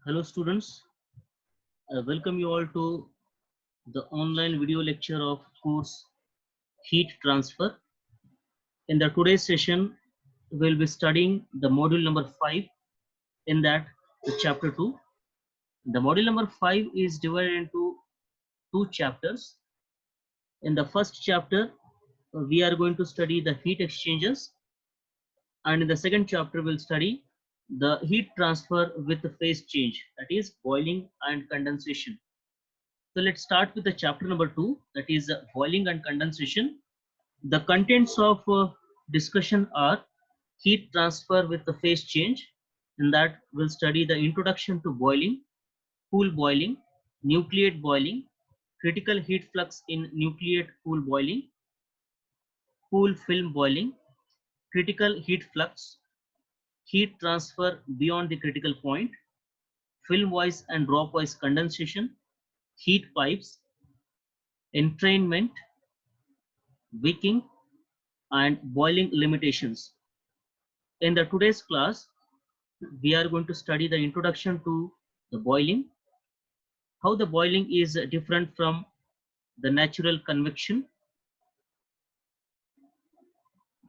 Hello students, I welcome you all to the online video lecture of course Heat Transfer. In the today's session, we'll be studying the module number 5, in that the chapter 2. The module number 5 is divided into two chapters. In the first chapter, we are going to study the heat exchangers, and in the second chapter we'll study the heat transfer with the phase change, that is boiling and condensation. So let's start with the chapter number 2, that is boiling and condensation. The contents of discussion are heat transfer with the phase change. In that, we'll study the introduction to boiling, pool boiling, nucleate boiling, critical heat flux in nucleate pool boiling, pool film boiling, critical heat flux, heat transfer beyond the critical point, film wise and drop wise condensation, heat pipes, entrainment, wicking, and boiling limitations. In the today's class, we are going to study the introduction to the boiling, how the boiling is different from the natural convection,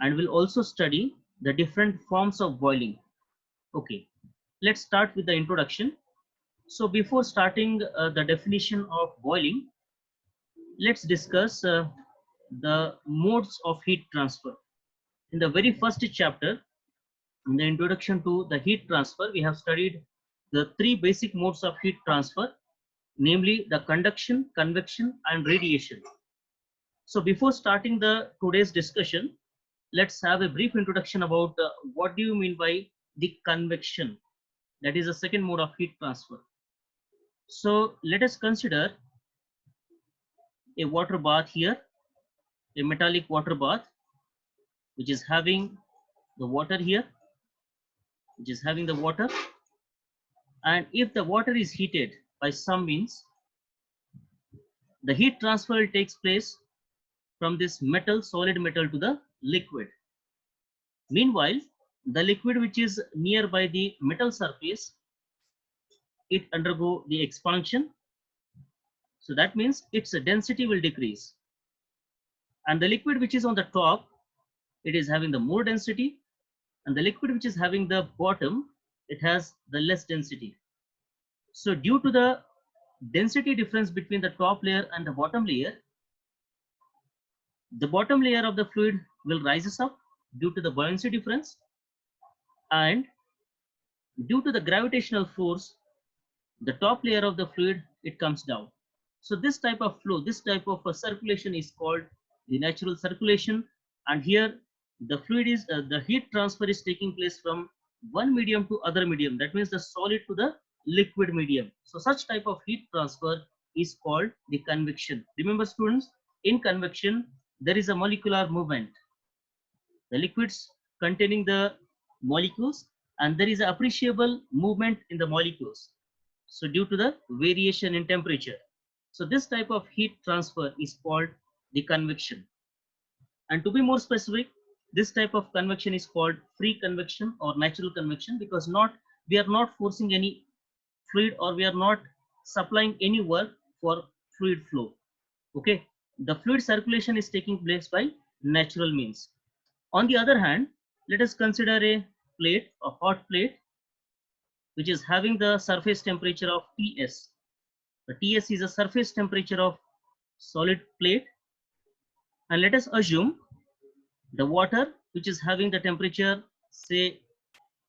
and we'll also study the different forms of boiling. Okay, let's start with the introduction. So before starting the definition of boiling, let's discuss the modes of heat transfer. In the very first chapter, in the introduction to the heat transfer, we have studied the three basic modes of heat transfer, namely the conduction, convection, and radiation. So before starting the today's discussion, let's have a brief introduction about what do you mean by the convection. That is the second mode of heat transfer. So let us consider a water bath here, a metallic water bath, which is having the water here, which is having the water. And if the water is heated by some means, the heat transfer takes place from this metal, solid metal, to the liquid. Meanwhile, the liquid which is nearby the metal surface, it undergo the expansion. So that means its density will decrease. And the liquid which is on the top, it is having the more density. And the liquid which is having the bottom, it has the less density. So due to the density difference between the top layer and the bottom layer of the fluid will rises up due to the buoyancy difference, and due to the gravitational force, the top layer of the fluid, it comes down. So this type of flow, this type of circulation is called the natural circulation. And here the fluid is the heat transfer is taking place from one medium to other medium, that means the solid to the liquid medium. So such type of heat transfer is called the convection. Remember students, in convection there is a molecular movement, the liquids containing the molecules, and there is an appreciable movement in the molecules, so due to the variation in temperature. So this type of heat transfer is called the convection. And to be more specific, this type of convection is called free convection or natural convection, because we are not forcing any fluid, or we are not supplying any work for fluid flow. Okay, the fluid circulation is taking place by natural means. On the other hand, let us consider a plate, a hot plate, which is having the surface temperature of Ts. The Ts is a surface temperature of solid plate. And let us assume the water which is having the temperature, say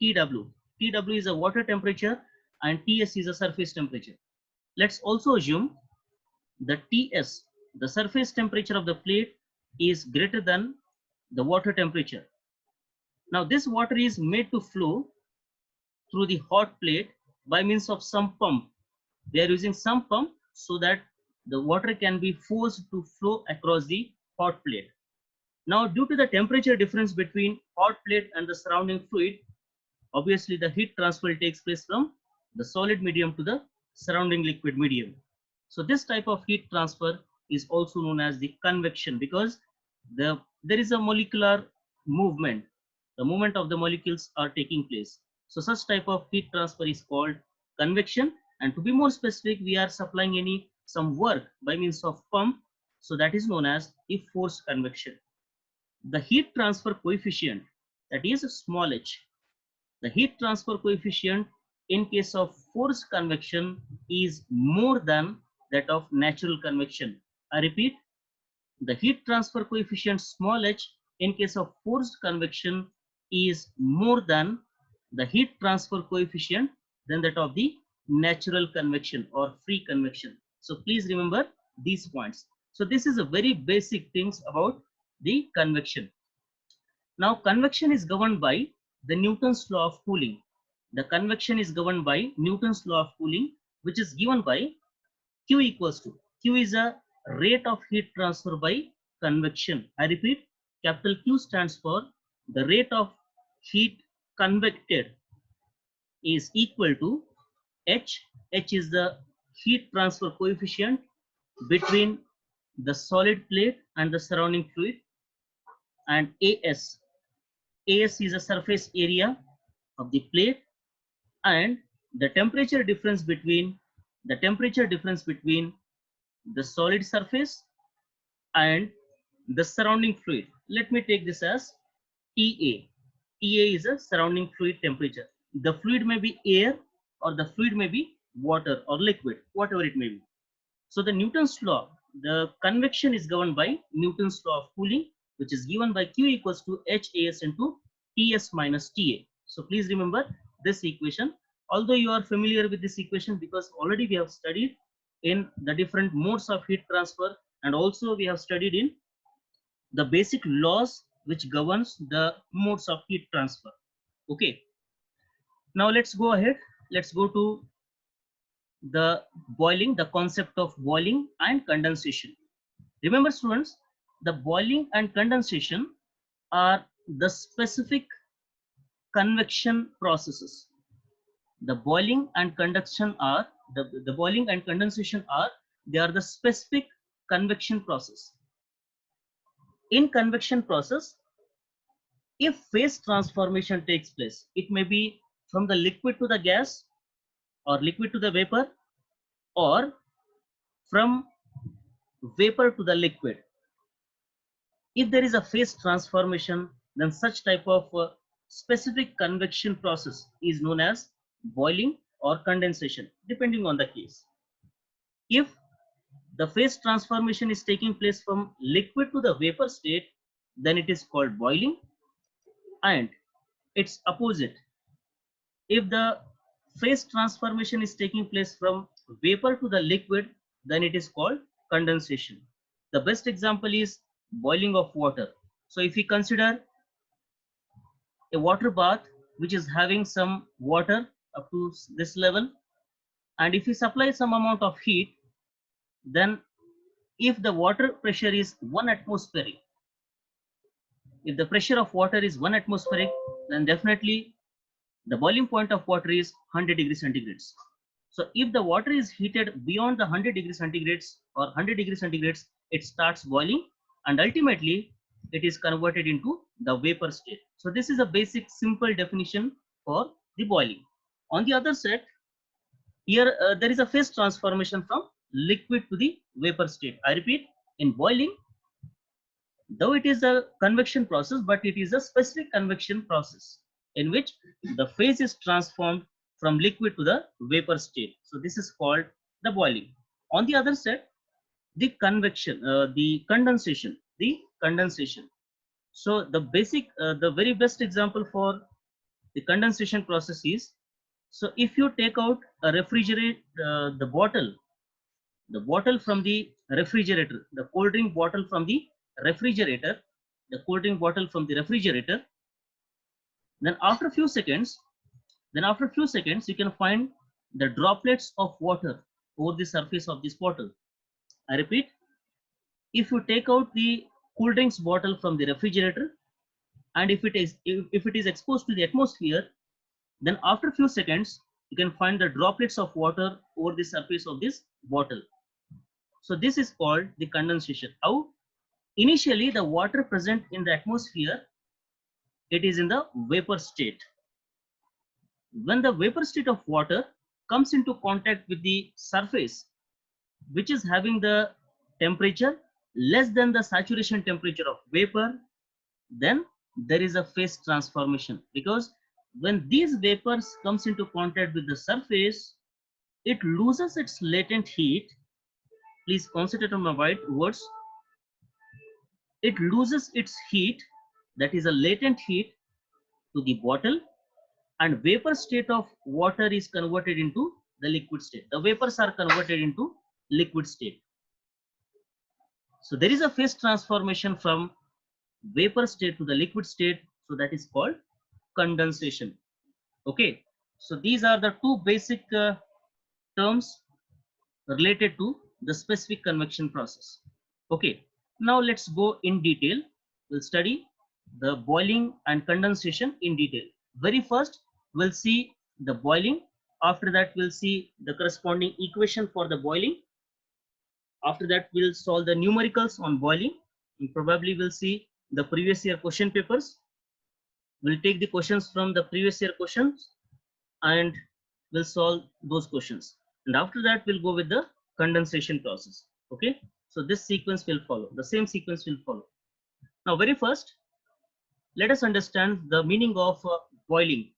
Tw. Tw is a water temperature and Ts is a surface temperature. Let's also assume the Ts, the surface temperature of the plate, is greater than the water temperature. Now this water is made to flow through the hot plate by means of some pump. They are using some pump so that the water can be forced to flow across the hot plate. Now due to the temperature difference between hot plate and the surrounding fluid, obviously the heat transfer takes place from the solid medium to the surrounding liquid medium. So this type of heat transfer is also known as the convection, because there is a molecular movement. The movement of the molecules are taking place. So such type of heat transfer is called convection, and to be more specific, we are supplying some work by means of pump, so that is known as the forced convection. The heat transfer coefficient, that is small h, the heat transfer coefficient in case of forced convection is more than that of natural convection. I repeat, the heat transfer coefficient small h in case of forced convection is more than the heat transfer coefficient than that of the natural convection or free convection. So please remember these points. So this is a very basic things about the convection. Now convection is governed by the Newton's law of cooling. The convection is governed by Newton's law of cooling, which is given by Q equals to, Q is a rate of heat transfer by convection. I repeat, capital Q stands for the rate of heat convected is equal to H. H is the heat transfer coefficient between the solid plate and the surrounding fluid, and AS. AS is a surface area of the plate, and the temperature difference between the solid surface and the surrounding fluid. Let me take this as TA. TA is a surrounding fluid temperature. The fluid may be air, or the fluid may be water or liquid, whatever it may be. So the Newton's law, the convection is governed by Newton's law of cooling, which is given by Q equals to HAS into TS minus TA. So please remember this equation. Although you are familiar with this equation because already we have studied in the different modes of heat transfer, and also we have studied in the basic laws which governs the modes of heat transfer. Okay. Now let's go ahead. Let's go to the boiling, the concept of boiling and condensation. Remember students, the boiling and condensation are the specific convection processes. The boiling and conduction are the boiling and condensation are, they are the specific convection process. In convection process, if phase transformation takes place, it may be from the liquid to the gas, or liquid to the vapor, or from vapor to the liquid. If there is a phase transformation, then such type of specific convection process is known as boiling or condensation, depending on the case. If the phase transformation is taking place from liquid to the vapor state, then it is called boiling, and its opposite. If the phase transformation is taking place from vapor to the liquid, then it is called condensation. The best example is boiling of water. So if we consider a water bath which is having some water up to this level, and if we supply some amount of heat, then if the water pressure is 1 atmospheric, if the pressure of water is 1 atmospheric, then definitely the boiling point of water is 100 degrees centigrades. So if the water is heated beyond the 100 degrees centigrades or 100 degrees centigrades, it starts boiling, and ultimately it is converted into the vapor state. So this is a basic simple definition for the boiling. On the other side, here there is a phase transformation from liquid to the vapor state. I repeat, in boiling, though it is a convection process, but it is a specific convection process in which the phase is transformed from liquid to the vapor state. So this is called the boiling. On the other side, the convection, the condensation. So the basic, the very best example for the condensation process is, so if you take out a refrigerator, the bottle from the refrigerator, the cold drink bottle from the refrigerator, then after a few seconds, you can find the droplets of water over the surface of this bottle. I repeat, if you take out the cool drinks bottle from the refrigerator, and if it is exposed to the atmosphere, then after a few seconds you can find the droplets of water over the surface of this bottle. So this is called the condensation. How? Initially the water present in the atmosphere, it is in the vapor state. When the vapor state of water comes into contact with the surface which is having the temperature less than the saturation temperature of vapor, then there is a phase transformation, because when these vapors comes into contact with the surface, it loses its latent heat. Please concentrate on my white words. It loses its heat, that is a latent heat, to the bottle, and vapor state of water is converted into the liquid state. The vapors are converted into liquid state. So there is a phase transformation from vapor state to the liquid state. So that is called condensation. Okay. So these are the two basic terms related to the specific convection process. Okay. Now let's go in detail. We'll study the boiling and condensation in detail. Very first, we'll see the boiling. After that, we'll see the corresponding equation for the boiling. After that, we'll solve the numericals on boiling. And probably we'll see the previous year question papers. We'll take the questions from the previous year questions and we'll solve those questions. And after that, we'll go with the condensation process. Okay. So this sequence will follow. The same sequence will follow. Now, very first, let us understand the meaning of boiling.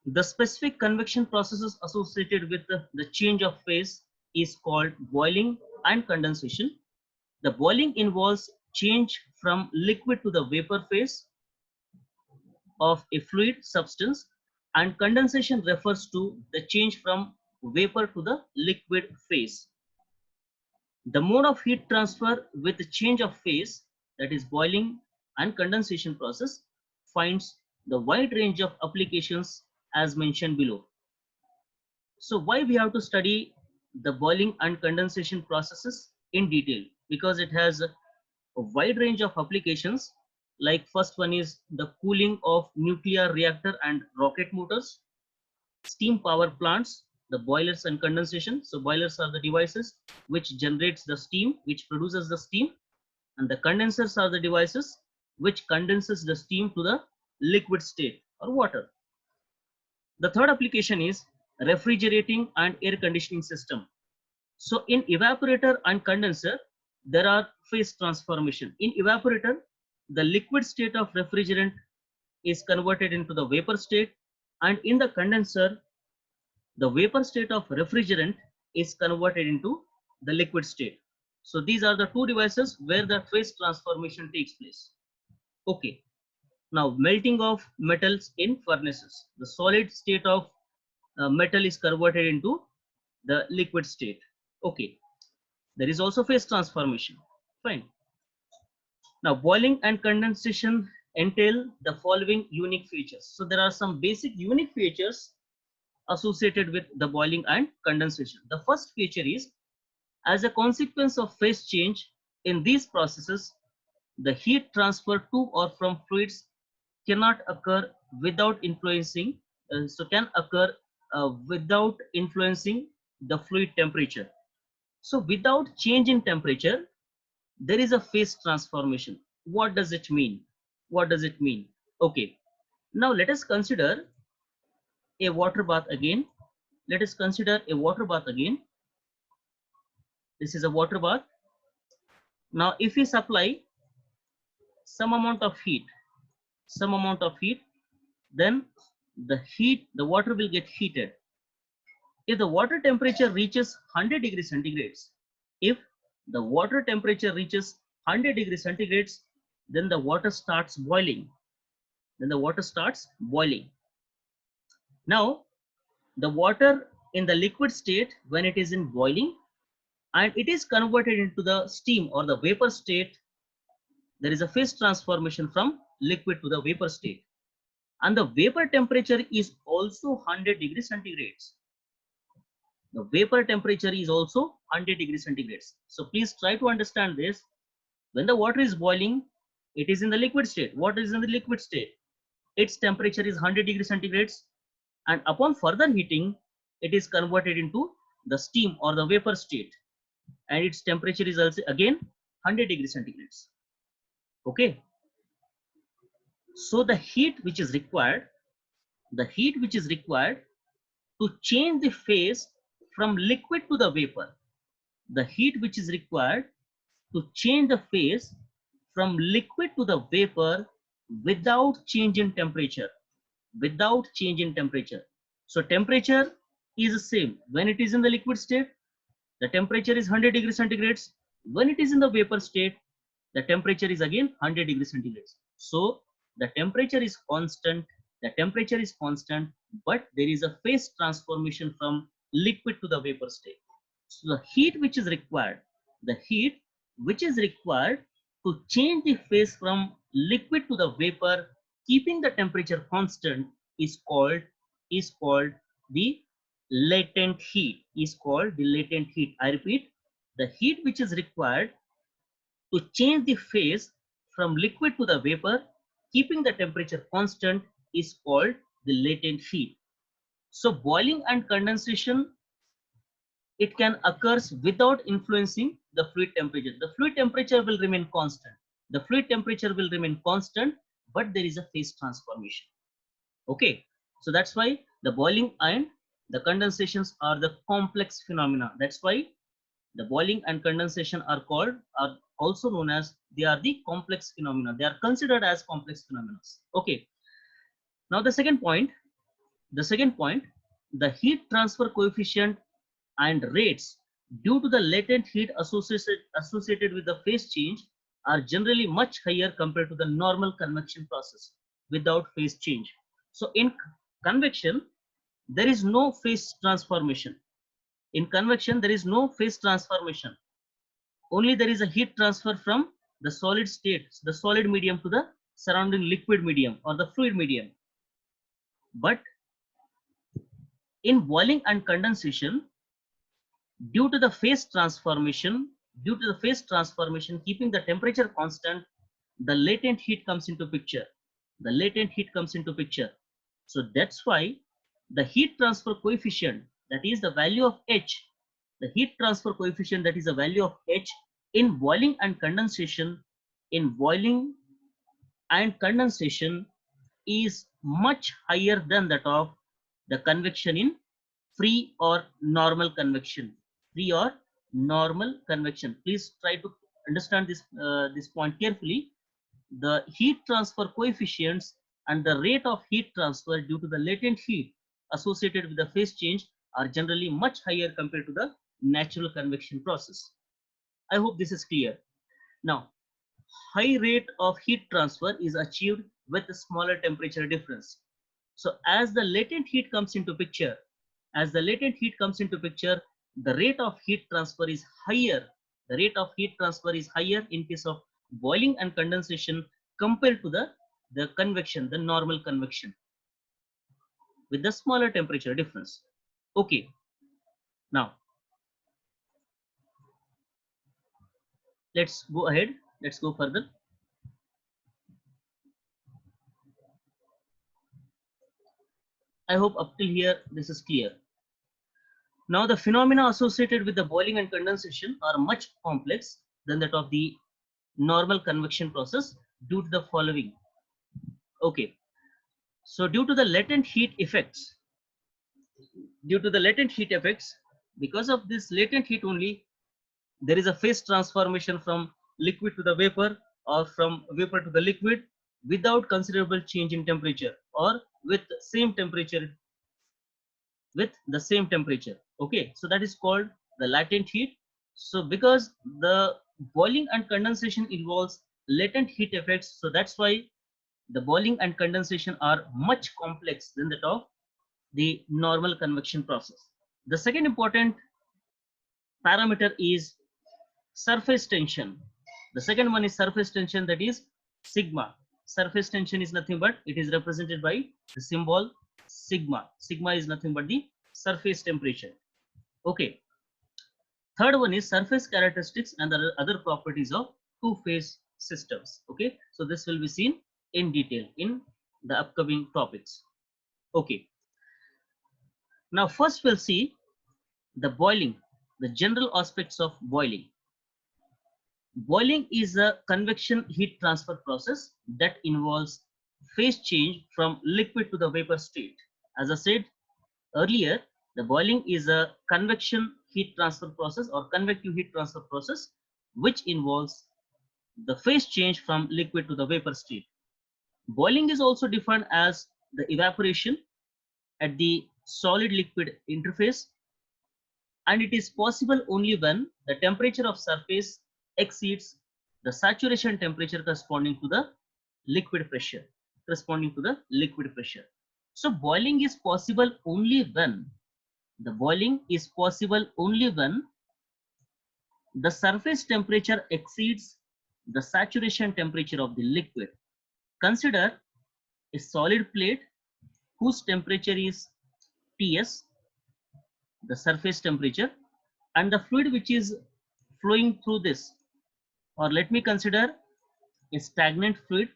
The specific convection processes associated with the change of phase is called boiling and condensation. The boiling involves change from liquid to the vapor phase of a fluid substance, and condensation refers to the change from vapor to the liquid phase. The mode of heat transfer with the change of phase, that is boiling and condensation process, finds the wide range of applications as mentioned below. So why we have to study the boiling and condensation processes in detail? Because it has a wide range of applications. Like first one is the cooling of nuclear reactor and rocket motors, steam power plants, the boilers and condensation. So boilers are the devices which generates the steam, which produces the steam, and the condensers are the devices which condenses the steam to the liquid state or water. The third application is refrigerating and air conditioning system. So in evaporator and condenser, there are phase transformation. In evaporator, the liquid state of refrigerant is converted into the vapor state, and in the condenser, the vapor state of refrigerant is converted into the liquid state. So these are the two devices where the phase transformation takes place. Okay. Now melting of metals in furnaces. The solid state of metal is converted into the liquid state. Okay. There is also phase transformation. Fine. Now boiling and condensation entail the following unique features. So there are some basic unique features associated with the boiling and condensation. The first feature is, as a consequence of phase change in these processes, the heat transfer to or from fluids cannot occur without influencing, without influencing the fluid temperature. So without change in temperature, there is a phase transformation. What does it mean? What does it mean? Okay. Now let us consider a water bath again. Let us consider a water bath again. This is a water bath. Now if we supply some amount of heat, then the water will get heated. If the water temperature reaches 100 degrees centigrades, if the water temperature reaches 100 degrees centigrades, then the water starts boiling. Now, the water in the liquid state, when it is in boiling and it is converted into the steam or the vapor state, there is a phase transformation from liquid to the vapor state. And the vapor temperature is also 100 degrees centigrades. The vapor temperature is also 100 degrees centigrades. So please try to understand this. When the water is boiling, it is in the liquid state. What is in the liquid state? Its temperature is 100 degrees centigrades. And upon further heating, it is converted into the steam or the vapor state. And its temperature is also again 100 degrees centigrades. Okay. So the heat which is required to change the phase from liquid to the vapor. The heat which is required to change the phase from liquid to the vapor without change in temperature. Without change in temperature. So temperature is the same. When it is in the liquid state, the temperature is 100 degrees centigrades. When it is in the vapor state, the temperature is again 100 degrees centigrades. So the temperature is constant. The temperature is constant, but there is a phase transformation from liquid to the vapor state. So the heat which is required, the heat which is required to change the phase from liquid to the vapor, keeping the temperature constant, is called the latent heat. Is called the latent heat. I repeat, the heat which is required to change the phase from liquid to the vapor, keeping the temperature constant, is called the latent heat. So boiling and condensation, it can occur without influencing the fluid temperature. The fluid temperature will remain constant. The fluid temperature will remain constant, but there is a phase transformation. Okay, so that's why the boiling and the condensations are the complex phenomena. That's why the boiling and condensation are also known as, they are the complex phenomena. They are considered as complex phenomena. Okay, now the second point, the heat transfer coefficient and rates due to the latent heat associated with the phase change are generally much higher compared to the normal convection process without phase change. So in convection, there is no phase transformation. In convection, there is no phase transformation. Only there is a heat transfer from the solid state, the solid medium, to the surrounding liquid medium or the fluid medium. But in boiling and condensation, due to the phase transformation, keeping the temperature constant, the latent heat comes into picture. The latent heat comes into picture. So that's why the heat transfer coefficient, that is the value of H, the heat transfer coefficient, that is the value of H in boiling and condensation, is much higher than that of the convection in free or normal convection. Free or normal convection. Please try to understand this point carefully. The heat transfer coefficients and the rate of heat transfer due to the latent heat associated with the phase change are generally much higher compared to the natural convection process. I hope this is clear. Now, high rate of heat transfer is achieved with a smaller temperature difference. So as the latent heat comes into picture, the rate of heat transfer is higher. The rate of heat transfer is higher in case of boiling and condensation compared to the convection, the normal convection, with the smaller temperature difference. Okay, now let's go ahead. Let's go further. I hope up till here this is clear. Now the phenomena associated with the boiling and condensation are much complex than that of the normal convection process due to the following. Okay, so due to the latent heat effects, because of this latent heat only, there is a phase transformation from liquid to the vapor or from vapor to the liquid without considerable change in temperature or with the same temperature. Okay, so that is called the latent heat. So because the boiling and condensation involves latent heat effects, so that's why the boiling and condensation are much complex than that of the normal convection process. The second important parameter is surface tension. The second one is surface tension, that is sigma. Surface tension is nothing but, it is represented by the symbol sigma. Sigma is nothing but the surface temperature. Okay. Third one is surface characteristics and the other properties of two-phase systems. Okay, so this will be seen in detail in the upcoming topics. Okay, now first we'll see the boiling, the general aspects of boiling. Boiling is a convection heat transfer process that involves phase change from liquid to the vapor state. As I said earlier, The boiling is a convection heat transfer process or convective heat transfer process which involves the phase change from liquid to the vapor state. Boiling is also defined as the evaporation at the solid liquid interface, and it is possible only when the temperature of surface exceeds the saturation temperature corresponding to the liquid pressure. So boiling is possible only when the surface temperature exceeds the saturation temperature of the liquid. Consider a solid plate whose temperature is Ts, the surface temperature, and the fluid which is flowing through this, or let me consider a stagnant fluid.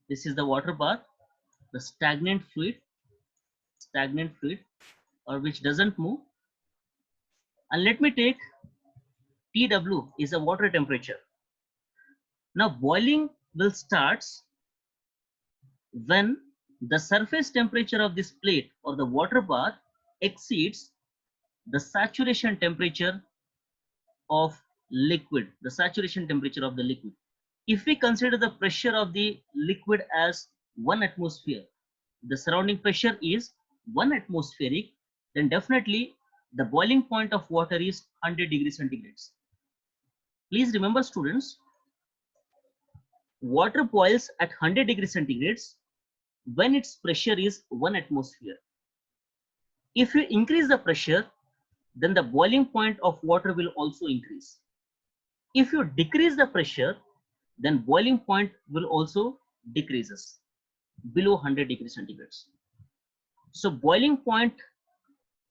This is the water bath, the stagnant fluid, or which doesn't move. And let me take Tw is a water temperature. Now boiling will start when the surface temperature of this plate or the water bath exceeds the saturation temperature of liquid, If we consider the pressure of the liquid as 1 atmosphere, the surrounding pressure is 1 atmospheric, then definitely the boiling point of water is 100 degrees centigrade. Please remember students, water boils at 100 degrees centigrade when its pressure is 1 atmosphere. If you increase the pressure, then the boiling point of water will also increase. If you decrease the pressure, then boiling point will also decreases below 100 degrees centigrade. So boiling point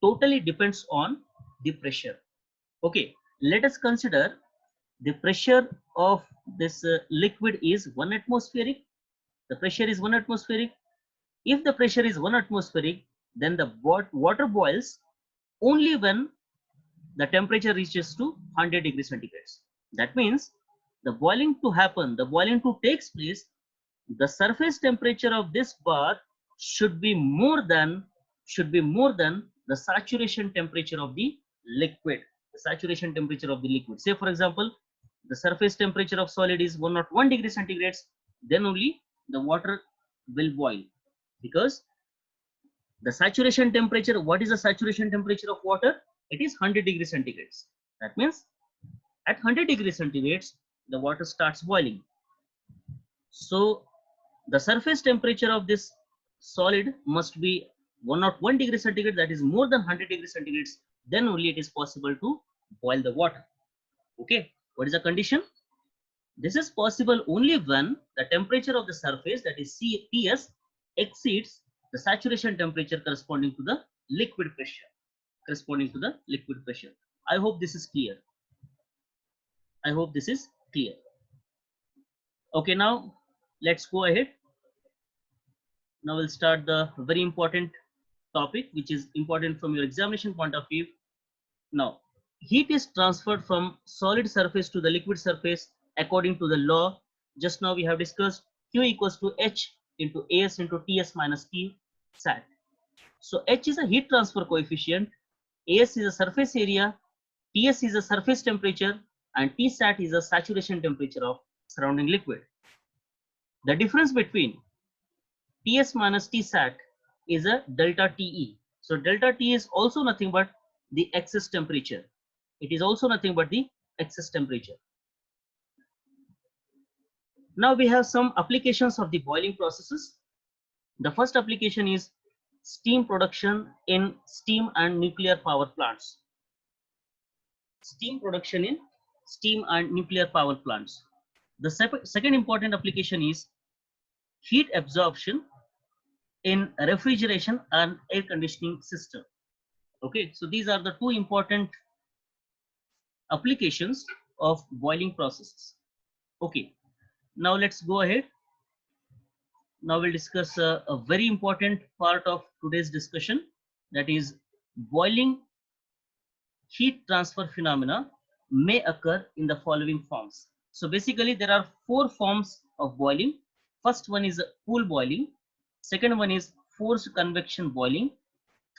totally depends on the pressure. Okay, let us consider the pressure of this liquid is 1 atmospheric. The pressure is 1 atmospheric. If the pressure is 1 atmospheric, then the water boils only when the temperature reaches to 100 degrees centigrade. That means the boiling to takes place, the surface temperature of this bath should be more than the saturation temperature of the liquid. Say for example, the surface temperature of solid is 101 degrees centigrade, then only the water will boil, because the saturation temperature, what is the saturation temperature of water? It is 100 degrees centigrade. That means at 100 degrees centigrade, the water starts boiling. So the surface temperature of this solid must be 101 degrees centigrade, that is more than 100 degrees centigrade, then only it is possible to boil the water. Okay, what is the condition? This is possible only when the temperature of the surface, that is Ts, exceeds the saturation temperature corresponding to the liquid pressure. I hope this is clear. Okay, now let's go ahead. Now we'll start the very important topic, which is important from your examination point of view. Now, heat is transferred from solid surface to the liquid surface according to the law. Just now we have discussed Q equals to H into AS into TS minus T sat. So H is a heat transfer coefficient, AS is a surface area, TS is a surface temperature, and T sat is a saturation temperature of surrounding liquid. The difference between Ts minus T sat is a delta TE. So delta T is also nothing but the excess temperature. Now we have some applications of the boiling processes. The first application is steam production in steam and nuclear power plants. The second important application is heat absorption in refrigeration and air conditioning system. Okay, so these are the two important applications of boiling processes. Okay, now let's go ahead. Now we'll discuss a very important part of today's discussion, that is boiling heat transfer phenomena may occur in the following forms. So basically there are 4 forms of boiling. First one is pool boiling, second one is forced convection boiling,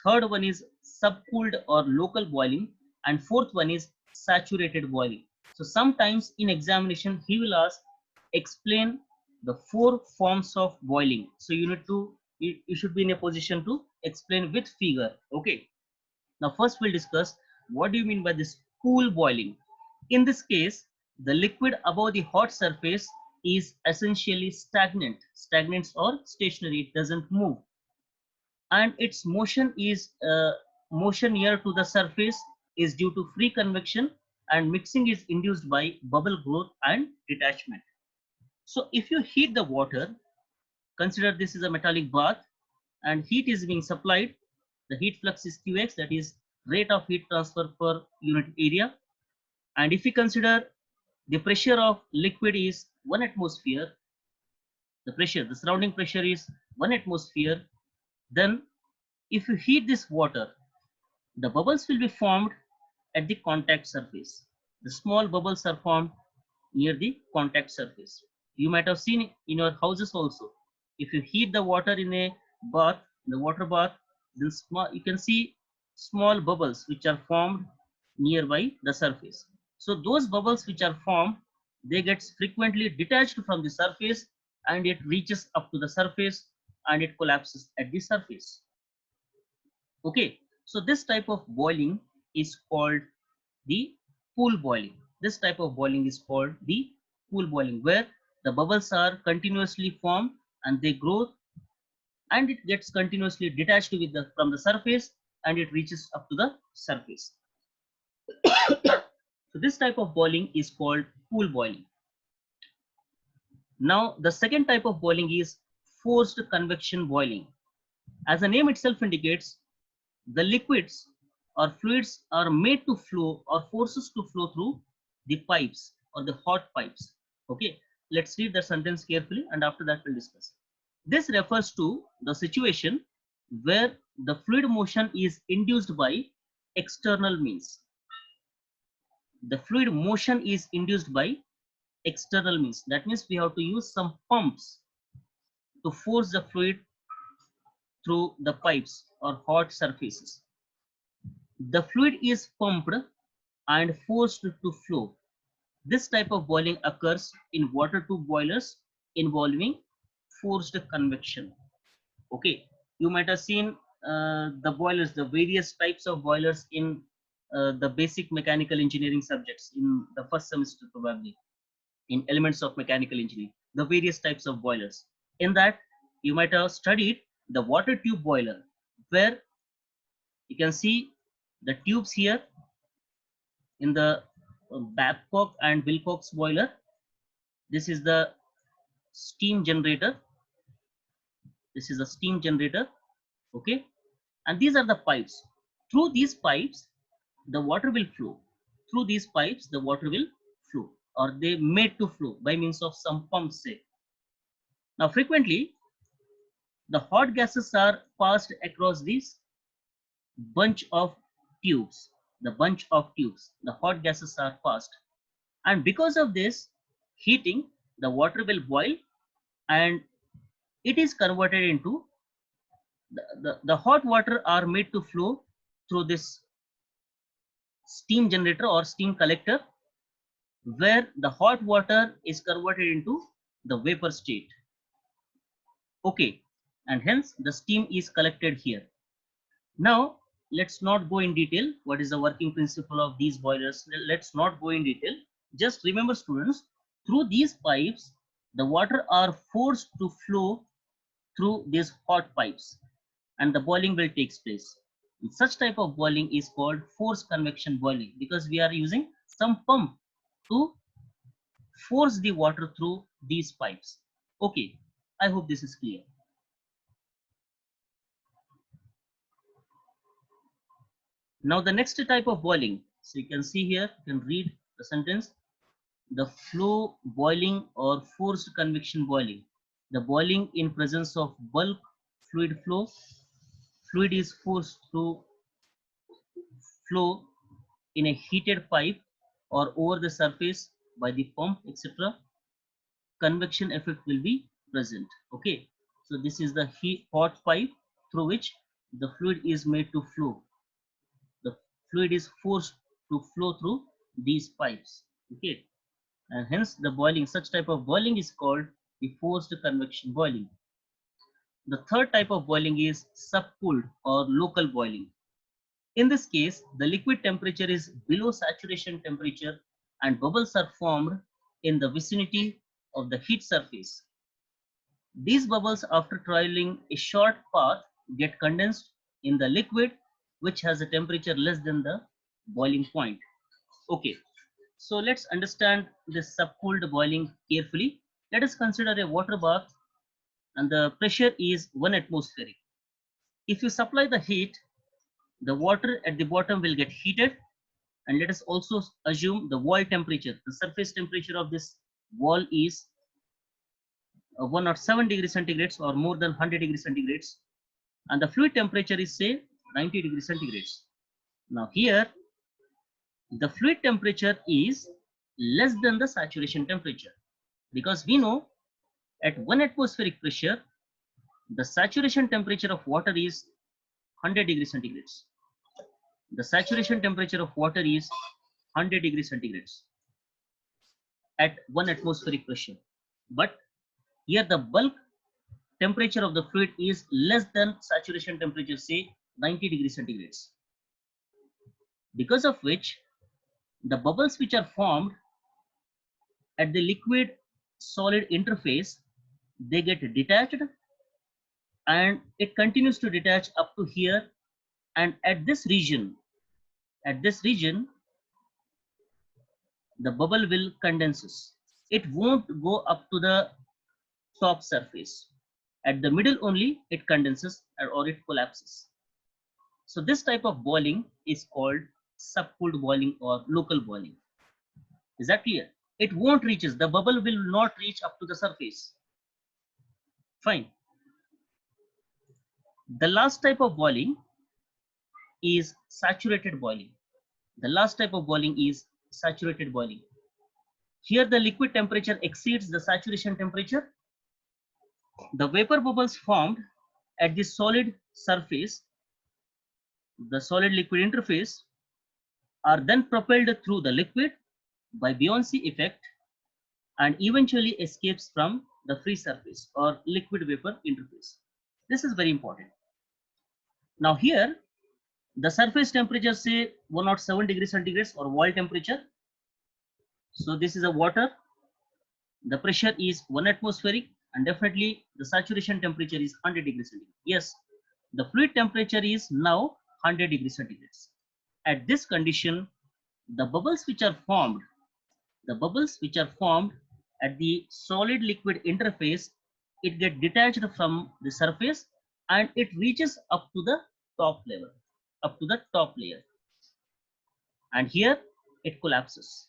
third one is subcooled or local boiling, and fourth one is saturated boiling. So sometimes in examination he will ask, explain the four forms of boiling. So you need to, you should be in a position to explain with figure. Okay, now first we'll discuss what do you mean by this cool boiling. In this case, the liquid above the hot surface is essentially stagnant. Stagnant or stationary, it doesn't move, and its motion is motion near to the surface is due to free convection, and mixing is induced by bubble growth and detachment. So if you heat the water, consider this is a metallic bath and heat is being supplied. The heat flux is Qx, that is rate of heat transfer per unit area. And if we consider the pressure of liquid is 1 atmosphere, the surrounding pressure is 1 atmosphere, then if you heat this water, the bubbles will be formed at the contact surface. The small bubbles are formed near the contact surface. You might have seen in your houses also. If you heat the water in a bath, the water bath, then you can see small bubbles which are formed nearby the surface. So those bubbles which are formed, they get frequently detached from the surface and it reaches up to the surface and it collapses at the surface. Okay, so this type of boiling is called the pool boiling. This type of boiling is called the pool boiling, where the bubbles are continuously formed and they grow and it gets continuously detached with the from the surface and it reaches up to the surface. So this type of boiling is called pool boiling. Now the second type of boiling is forced convection boiling. As the name itself indicates, the liquids or fluids are made to flow or forces to flow through the pipes or the hot pipes. Okay, let's read the sentence carefully and after that we'll discuss. This refers to the situation where the fluid motion is induced by external means. The fluid motion is induced by external means. That means we have to use some pumps to force the fluid through the pipes or hot surfaces. The fluid is pumped and forced to flow. This type of boiling occurs in water tube boilers involving forced convection. Okay, you might have seen the boilers, the various types of boilers in the basic mechanical engineering subjects in the first semester, probably in elements of mechanical engineering, the various types of boilers. In that, you might have studied the water tube boiler, where you can see the tubes here in the Babcock and Wilcox boiler. This is the steam generator. This is a steam generator. Okay, and these are the pipes. Through these pipes, the water will flow. Through these pipes, the water will flow, or they made to flow by means of some pumps. Say. Now, frequently, the hot gases are passed across these bunch of tubes. The bunch of tubes, the hot gases are passed, and because of this heating, the water will boil and it is converted into the hot water are made to flow through this steam generator or steam collector, where the hot water is converted into the vapor state. Okay, and hence the steam is collected here. Now let's not go in detail what is the working principle of these boilers. Let's not go in detail. Just remember, students, through these pipes the water are forced to flow through these hot pipes and the boiling will take place. And such type of boiling is called forced convection boiling, because we are using some pump to force the water through these pipes. Okay, I hope this is clear. Now the next type of boiling, so you can see here, you can read the sentence, the flow boiling or forced convection boiling. The boiling in presence of bulk fluid flow. Fluid is forced to flow in a heated pipe or over the surface by the pump, etc. Convection effect will be present. Okay, so this is the hot pipe through which the fluid is made to flow. The fluid is forced to flow through these pipes. Okay, and hence the boiling, such type of boiling is called the forced convection boiling. The third type of boiling is subcooled or local boiling. In this case, the liquid temperature is below saturation temperature and bubbles are formed in the vicinity of the heat surface. These bubbles, after traveling a short path, get condensed in the liquid, which has a temperature less than the boiling point. Okay, so let's understand this subcooled boiling carefully. Let us consider a water bath and the pressure is 1 atmospheric. If you supply the heat, the water at the bottom will get heated, and let us also assume the wall temperature. The surface temperature of this wall is 107 degrees centigrades or more than 100 degrees centigrades, and the fluid temperature is say 90 degrees centigrades. Now here the fluid temperature is less than the saturation temperature, because we know at 1 atmospheric pressure the saturation temperature of water is 100 degrees centigrades. The saturation temperature of water is 100 degrees centigrades at 1 atmospheric pressure. But here the bulk temperature of the fluid is less than saturation temperature, say 90 degrees centigrades. Because of which the bubbles which are formed at the liquid solid interface, they get detached and it continues to detach up to here, and at this region the bubble will condenses. It won't go up to the top surface. At the middle only it condenses or it collapses. So this type of boiling is called subcooled boiling or local boiling. Is that clear? It won't reaches, the bubble will not reach up to the surface. Fine. The last type of boiling is saturated boiling. The last type of boiling is saturated boiling. Here the liquid temperature exceeds the saturation temperature. The vapor bubbles formed at the solid surface, the solid liquid interface, are then propelled through the liquid by buoyancy effect and eventually escapes from the free surface or liquid vapor interface. This is very important. Now here the surface temperature, say 107 degrees centigrades or wall temperature. So this is a water. The pressure is 1 atmospheric and definitely the saturation temperature is 100 degrees centigrade. Yes, the fluid temperature is now 100 degrees centigrades. At this condition, the bubbles which are formed at the solid liquid interface, it get detached from the surface and it reaches up to the top level, up to the top layer. And here it collapses.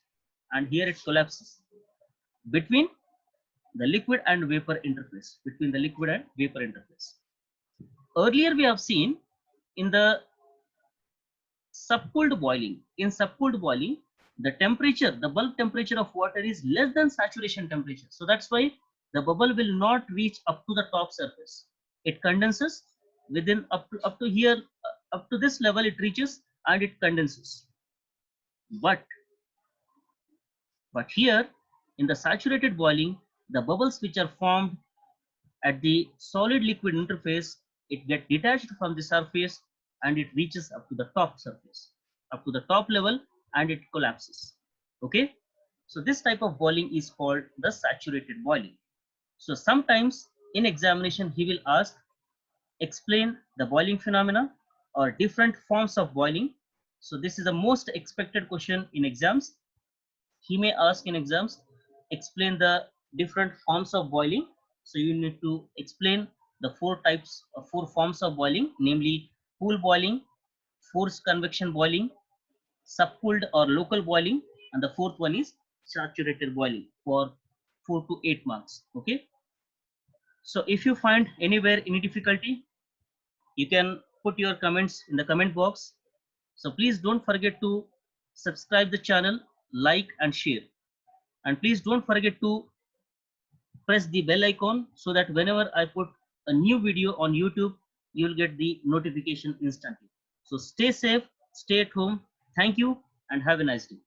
And here it collapses between the liquid and vapor interface, Earlier we have seen in the subcooled boiling, the temperature, the bulk temperature of water is less than saturation temperature. So that's why the bubble will not reach up to the top surface. It condenses within up to here, up to this level it reaches and it condenses. But here in the saturated boiling, the bubbles which are formed at the solid liquid interface, it gets detached from the surface and it reaches up to the top surface, up to the top level, and it collapses. Okay, so this type of boiling is called the saturated boiling. So sometimes in examination he will ask, explain the boiling phenomena or different forms of boiling. So this is the most expected question in exams. He may ask in exams, explain the different forms of boiling. So you need to explain the four forms of boiling, namely pool boiling, forced convection boiling, subcooled or local boiling, and the fourth one is saturated boiling for 4 to 8 marks. Okay. So if you find anywhere any difficulty, you can put your comments in the comment box. So please don't forget to subscribe the channel, like and share. And please don't forget to press the bell icon so that whenever I put a new video on YouTube, you'll get the notification instantly. So stay safe, stay at home. Thank you and have a nice day.